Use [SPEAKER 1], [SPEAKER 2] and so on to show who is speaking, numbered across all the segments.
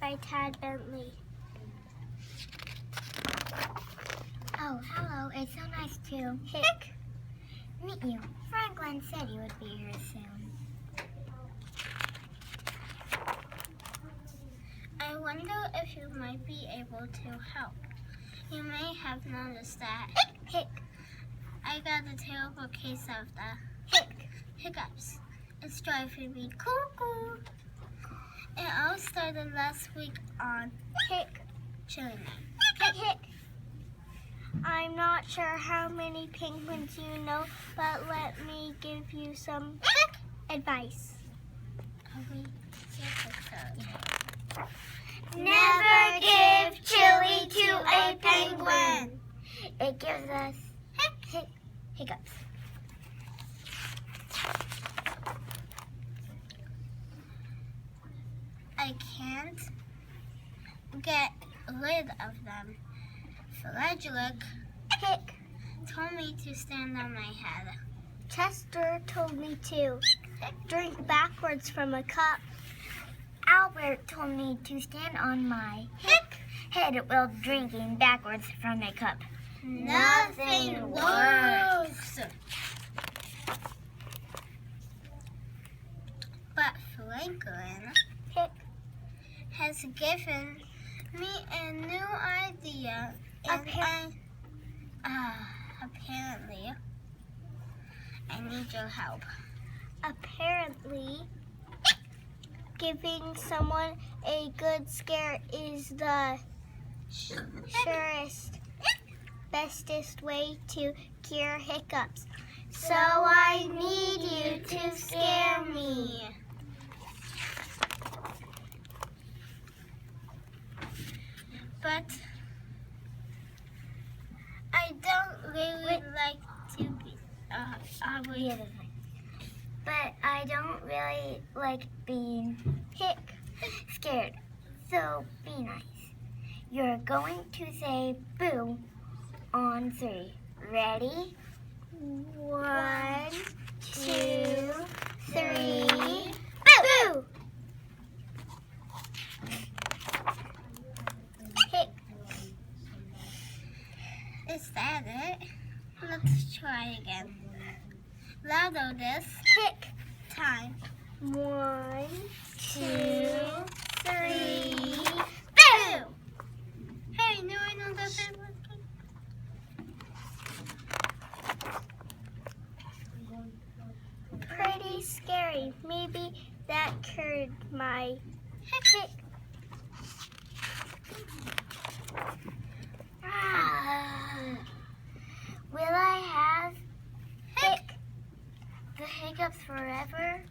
[SPEAKER 1] by Tad Bentley.
[SPEAKER 2] Oh, hello. It's so nice to meet you. Franklin said you would be here soon.
[SPEAKER 1] I wonder if you might be able to help. You may have noticed that I got a terrible case of the hiccups. It's driving me cuckoo. It all started last week on chili night. I'm not sure how many penguins you know, but let me give you some advice.
[SPEAKER 2] Never give chili to a penguin. It gives us hiccups.
[SPEAKER 1] I can't get rid of them. Frederick told me to stand on my head. Chester told me to drink backwards from a cup.
[SPEAKER 2] Albert told me to stand on my head while drinking backwards from a cup.
[SPEAKER 1] Nothing works. But Franklin has given me a new idea, and apparently I need your help. Apparently, giving someone a good scare is the surest, bestest way to cure hiccups. So I need you to scare me. But I don't really like to be
[SPEAKER 2] But I don't really like being scared. So be nice. You're going to say boo on 3. Ready?
[SPEAKER 1] 1, 2, 3,
[SPEAKER 2] Boo!
[SPEAKER 1] Is that it? Let's try again. Louder this time. 1, 2, 3, boo! Hey, no, I know that thing working. Pretty scary. Maybe that cured my hic.
[SPEAKER 2] Will I have the hiccups forever?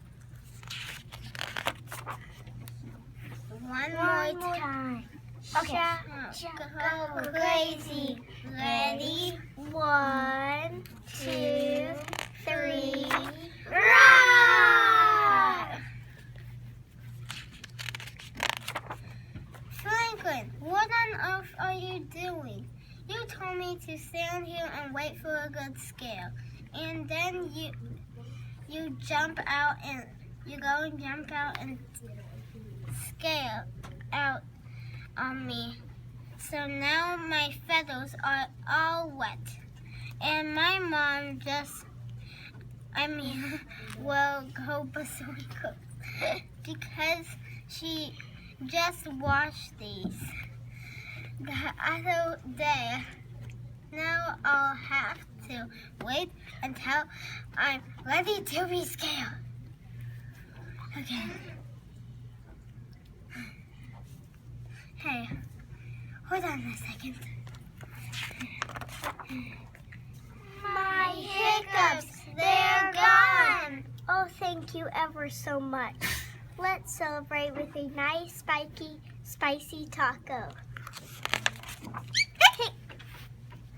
[SPEAKER 1] One more
[SPEAKER 2] time.
[SPEAKER 1] Okay. Go crazy. Ready? 1, 2, 3. Roar! Franklin, what on earth are you doing? You told me to stand here and wait for a good scare, and then you jump out and you go and jump out and scare out on me. So now my feathers are all wet, and my mom will go berserk because she just washed these the other day. Now I'll have to wait until I'm ready to be scared. Okay. Hey, hold on a second. My hiccups, they're gone. Oh, thank you ever so much. Let's celebrate with a nice, spicy taco.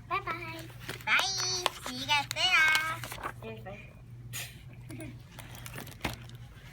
[SPEAKER 1] Bye-bye. Bye. See you guys later.